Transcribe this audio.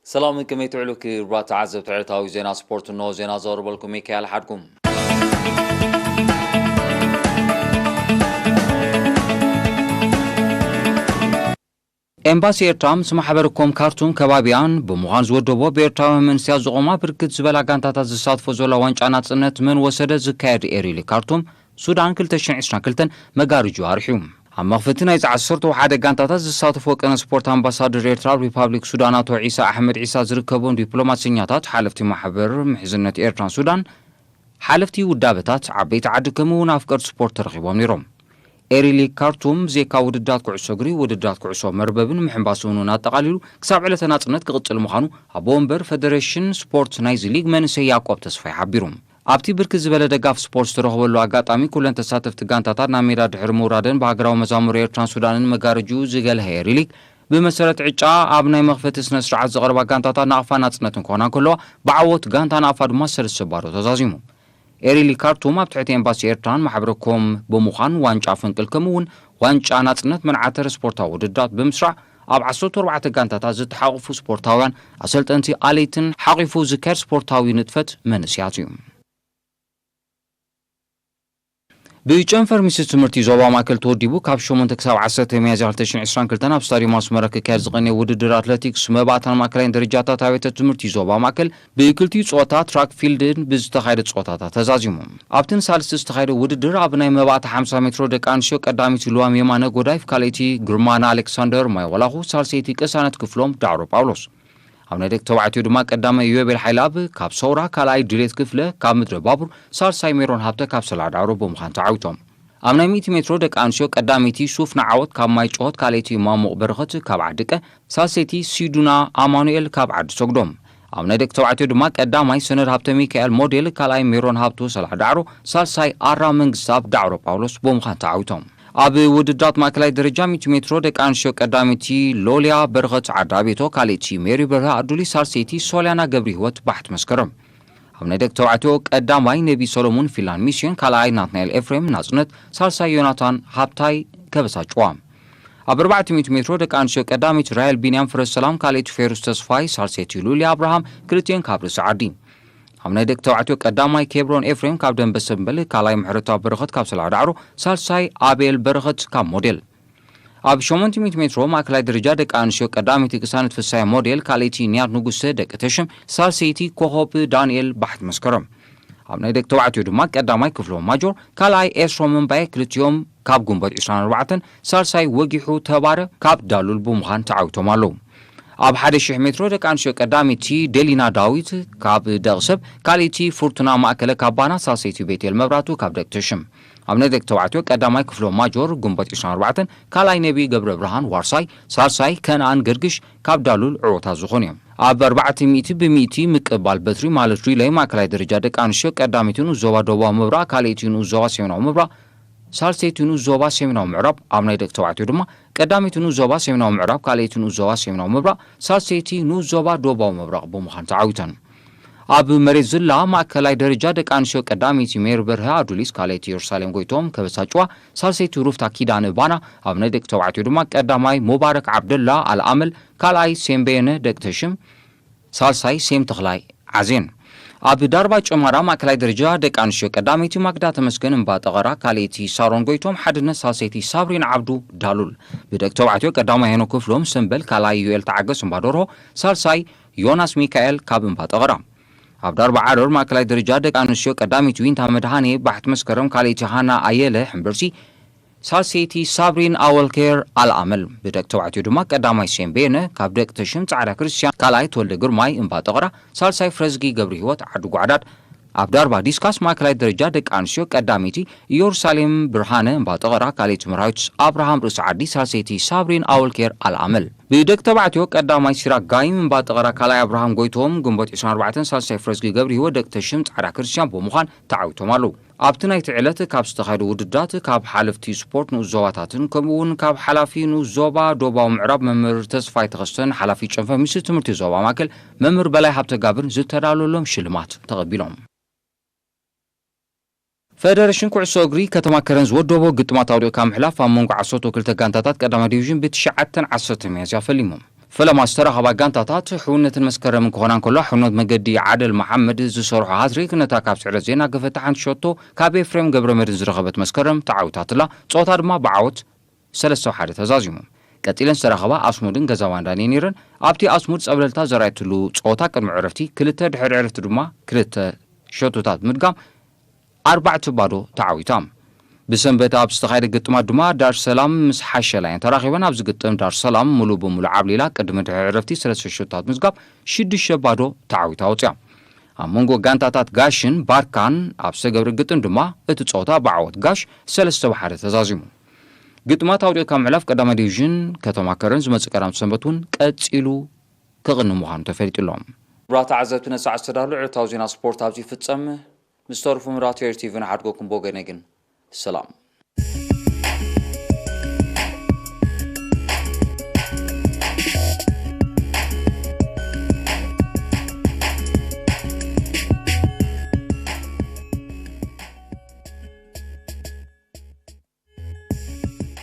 سلام منكم يتعلو كربات عزب تعرتاوي زينا سبورت النو زينا زارب لكم ميكال حدكم ኤምባሲ ኤርትራ ምስ ማሕበረኩም ካርቱም ከባቢያን ብምዃን ዝወደቦ ብኤርትራዊ መንስያት ዝቖማ ብርክት ዝበላ ጋንታታት ዝሳትፎ ዘሎ ዋንጫ ናጽነት መን ወሰደ ዝካየድ ኤሪሊ ካርቱም ሱዳን 2022 መጋርጁ ኣርሒዩ ኣብ መኽፈቲ ናይ 11 ጋንታታት ዝሳትፎ ቀነ ስፖርት ኣምባሳደር ኤርትራ ሪፓብሊክ ሱዳን አቶ ዒሳ ኣሕመድ ዒሳ ዝርከቦም ዲፕሎማስኛታት ሓለፍቲ ማሕበር ምሕዝነት ኤርትራን ሱዳን ሓለፍቲ ውዳበታት ዓበይቲ ዓዲ ከምኡውን ኣፍቀርቲ ስፖርት ተረኺቦም ነይሮም ኤሪሊ ካርቱም ዜካ ውድዳት ኩዕሶ እግሪ ውድዳት ኩዕሶ መርበብን ምሕንባስን ኣጠቓሊሉ ክሳብ ዕለተ ናጽነት ክቕጽል ምዃኑ ኣብ ወንበር ፌደሬሽን ስፖርት ናይዚ ሊግ መንእሰይ ያዕቆብ ተስፋይ ሓቢሩ ኣብቲ ብርክት ዝበለ ደጋፍ ስፖርት ዝተረኽበሉ ኣጋጣሚ ኩለን ተሳተፍቲ ጋንታታት ናብ ሜዳ ድሕሪ ምውራደን ብሃገራዊ መዛሙር ኤርትራን ሱዳንን መጋረጁ ዝገልሀ ኤሪሊ ብመሰረት ዕጫ ኣብ ናይ መኽፈቲ ስነ ስርዓት ዘቕረባ ጋንታታት ናቕፋ ናጽነትን ክኾና ከለዋ ብዓወት ጋንታ ናቕፋ ድማ ሰለስተ ባዶ ተዛዚሙ ኤሪሊ ካርቱም ኣብ ትሕቲ ኤምባሲ ኤርትራን ማሕበረኩም ብምዃን ዋንጫ ፍንቅል ከምኡውን ዋንጫ ናጽነት መንዓተር ስፖርታዊ ውድዳት ብምስራዕ ኣብ 14 ጋንታታት ዝተሓቑፉ ስፖርታውያን ኣሰልጠንቲ ኣለይትን ሓቒፉ ዝካየድ ስፖርታዊ ንጥፈት መንስያት እዩ ብጨንፈር ሚኒስትር ትምህርቲ ዞባ ማእከል ተወዲቡ ካብ 8 ክሳብ 10 ሚያዝያ 2022 ኣብ ስታድየም ኣስመራ ክካየድ ዝቐነየ ውድድር ኣትሌቲክስ መባእታን ማእከላይን ደረጃታት ኣብያተ ትምህርቲ ዞባ ማእከል ብክልቲኡ ፆታ ትራክ ፊልድን ብዝተኻየደ ፆታታት ተዛዚሙ ኣብቲ ንሳልስቲ ዝተኻየደ ውድድር ኣብ ናይ መባእታ 50 ሜትሮ ደቂ ኣንስትዮ ቀዳሚት ልዋም የማነ ጎዳይፍ ካልአይቲ ግርማና ኣሌክሳንደር ማይወላኹ ሳልሰይቲ ቅሳነት ክፍሎም ዳዕሮ ጳውሎስ ኣብ ናይ ደቂ ተባዕትዮ ድማ ቀዳማይ ዮቤል ሓይላብ ካብ ሰውራ ካልኣይ ድሌት ክፍለ ካብ ምድረ ባቡር ሳልሳይ ሜሮን ሃብተ ካብ ሰላዳዕሮ ብምዃን ተዓዊቶም ኣብ ናይ 100 ሜትሮ ደቂ ኣንስትዮ ቀዳሚቲ ሱፍ ንዓወት ካብ ማይ ጮሆት ካልአይቲ ማሙቕ በረኸት ካብ ዓድቀ ሳልሰይቲ ሲዱና ኣማኑኤል ካብ ዓዲ ሰግዶም ኣብ ናይ ደቂ ተባዕትዮ ድማ ቀዳማይ ሰነድ ሃብተ ሚካኤል ሞዴል ካልኣይ ሜሮን ሃብቱ ሰላዳዕሮ ሳልሳይ ኣራ መንግስታብ ዳዕሮ ጳውሎስ ብምዃን ተዓዊቶም ኣብ ውድድራት ማእከላይ ደረጃ 100 ሜትሮ ደቂ ኣንስትዮ ቀዳሚቲ ሎልያ በረኸት ዓዳቤቶ ካልአይቲ ሜሪ በርሀ ኣዱሊ ሳልሰይቲ ሶልያና ገብሪ ህይወት ባሕት መስከረም ኣብ ናይ ደቂ ተባዕትዮ ቀዳማይ ነቢ ሰሎሞን ፊላን ሚስዮን ካልኣይ ናትናኤል ኤፍሬም ናጽነት ሳልሳይ ዮናታን ሃብታይ ከበሳጭዋ ኣብ 400 ሜትሮ ደቂ ኣንስትዮ ቀዳሚት ራይል ቢንያም ፍረሰላም ካልአይቲ ፌሩስ ተስፋይ ሳልሰይቲ ሉልያ አብርሃም ክልቲአን ካብ ርእሲ ዓዲ ኣብ ናይ ደቂ ተባዕትዮ ቀዳማይ ኬብሮን ኤፍሬም ካብ ደንበሰ በለ ካልኣይ ምሕረታዊ በረኸት ካብ ሰላዳዕሮ ሳልሳይ ኣቤል በረኸት ካብ ሞዴል ኣብ 800 ሜትሮ ማእከላይ ደረጃ ደቂ ኣንስትዮ ቀዳሚቲ ቅሳነት ፍሳይ ሞዴል ካልአይቲ ኒያት ንጉሰ ደቂ ተሽም ሳልሰይቲ ኮሆብ ዳንኤል ባሕት መስከረም ኣብ ናይ ደቂ ተባዕትዮ ድማ ቀዳማይ ክፍሎም ማጆር ካልኣይ ኤስሮም እምባዬ ክልቲኦም ካብ ጉንበት 24 ሳልሳይ ወጊሑ ተባረ ካብ ዳሉል ብምዃን ተዓዊቶም ኣለዉ ኣብ 1000 ሜትሮ ደቂ ኣንስትዮ ቀዳሚቲ ዴሊና ዳዊት ካብ ደቕሰብ ካልአይቲ ፉርቱና ማእከለ ካብ ባና ሳልሰይቲ ቤቴል መብራቱ ካብ ደቂ ተሽም ኣብ ናይ ደቂ ተባዕትዮ ቀዳማይ ክፍሎም ማጆር ጉንበት 24 ካልኣይ ነቢ ገብረ ብርሃን ዋርሳይ ሳልሳይ ከነኣን ገርግሽ ካብ ዳሉል ዕወታት ዝኾኑ እዮም ኣብ 400 ብ100 ምቅባል በትሪ ማለት ሪሌይ ማእከላይ ደረጃ ደቂ ኣንስትዮ ቀዳሚትን ዞባ ደቡባዊ ምብራቕ ካልአይትን ዞባ ሰሜናዊ ምብራቕ ሳልሰይትን ዞባ ሰሜናዊ ምዕራብ ኣብ ናይ ደቂ ተባዕትዮ ድማ ቀዳሚትን ዞባ ሰሜናዊ ምዕራብ ካልአይትን ዞባ ሰሜናዊ ምብራቕ ሳልሰይቲ ዞባ ደቡባዊ ምብራቕ ብምዃን ተዓዊተን ኣብ መሬት ዝላ ማእከላይ ደረጃ ደቂ ኣንስትዮ ቀዳሚቲ ሜሪ በርሀ ኣዱሊስ ካልአይቲ ኢየሩሳሌም ጎይቶም ከበሳጭዋ ሳልሰይቲ ሩፍታ ኪዳነ ባና ኣብ ናይ ደቂ ተባዕትዮ ድማ ቀዳማይ ሙባረክ ዓብደላ ኣልኣመል ካልኣይ ሴምቤነ ደቂ ተሽም ሳልሳይ ሴም ተኽላይ ዓዜን ኣብ ዳርባ ጨማራ ማእከላይ ደረጃ ደቂ ኣንስትዮ ቀዳሚቲ ማግዳ ተመስገን እምባ ጠቐራ ካልአይቲ ሳሮን ጎይቶም ሓድነት ሳልሰይቲ ሳብሪን ዓብዱ ዳሉል ብደቂ ተባዕትዮ ቀዳማይ ሄኖ ክፍሎም ሰንበል ካልኣይ ዩኤል ተዓገስ እምባ ደርሆ ሳልሳይ ዮናስ ሚካኤል ካብ እምባ ጠቐራ ኣብ ዳርባ ዓረር ማእከላይ ደረጃ ደቂ ኣንስትዮ ቀዳሚት ዊንታ መድሃኔ ባሕት መስከረም ካልአይቲ ሃና ኣየለ ሕምበርሲ ሳልሰይቲ ሳብሪን ኣወልኬር ኣልኣመል ብደቂ ተባዕትዮ ድማ ቀዳማይ ሴምቤነ ካብ ደቂ ተሽም ጻዕዳ ክርስቲያን ካልኣይ ተወልደ ግርማይ እምባ ጠቐራ ሳልሳይ ፍረዝጊ ገብሪ ህይወት ዓዱ ጓዕዳድ ኣብ ዳርባ ዲስካስ ማእከላይ ደረጃ ደቂ ኣንስትዮ ቀዳሚቲ ኢየሩሳሌም ብርሃነ እምባ ጠቐራ ካልአይቲ ምርሃዊት ኣብርሃም ርእሲ ዓዲ ሳልሰይቲ ሳብሪን ኣወልኬር ኣልኣመል ብደቂ ተባዕትዮ ቀዳማይ ሲራክ ጋይም እምባ ጠቐራ ካልኣይ ኣብርሃም ጎይቶም ግንቦት 24 ሳልሳይ ፍረዝጊ ገብሪ ህይወት ደቂ ተሽም ጻዕዳ ክርስቲያን ብምዃን ተዓዊቶም ኣለዉ ኣብቲ ናይቲ ዕለት ካብ ዝተኻየዱ ውድዳት ካብ ሓለፍቲ ስፖርት ንኡስ ዞባታትን ከምኡውን ካብ ሓላፊ ንኡስ ዞባ ደቡባዊ ምዕራብ መምህር ተስፋይ ተኸስተን ሓላፊ ጨንፈር ሚኒስትሪ ትምህርቲ ዞባ ማእከል መምህር በላይ ሃብተጋብርን ዝተዳለወሎም ሽልማት ተቐቢሎም ፌደሬሽን ኩዕሶ እግሪ ከተማ ከረን ዝወደቦ ግጥማት ኣውዲዮ ካብ ምሕላፍ ኣብ መንጎ 12 ጋንታታት ቀዳማይ ዲቪዥን ብ9 10 ሚያዝያ ፈሊሞም فلما استرخب غانتاتات حونة مسكرم كونان كله حونة مجدي عادل محمد زسرح هاتريك نتا كاب سعر زينا قفت عن شوتو كابي فريم قبر مرز رغبت مسكرم تعاوتات لا صوتار ما بعوت سلسو حادة تزازيمو قتيلن استرخبا اسمودن غزاوان داني نيرن ابتي اسمود صبللتا زرايتلو صوتا قدم عرفتي كلتا دحر عرفت دما كلتا شوتوتات مدقام 4-0 تعاويتام بسنبت اب استخايد قطما دما دار سلام مس حاشلاين تراخيبن ابز قطم دار سلام ملو بملو عبليلا قدم دحر عرفتي سلسو شوتات مزقاب 6-0 تعاويتا وصيا امونغو غانتاتات غاشن باركان اب سغبر قطن دما ات صوتا بعوت غاش 3-1 تزازيمو قطمات أوريو كام علاف قدام ديفجن كتما كرنز مزقرام سنبتون قتيلو كغنو مخانو تفريط اللهم برات عزبتنا ساعة استدارلو عرطاو زينا سبورت هابزي فتسم مستورفو مراتير تيفن عادقوكم بوغنگن السلام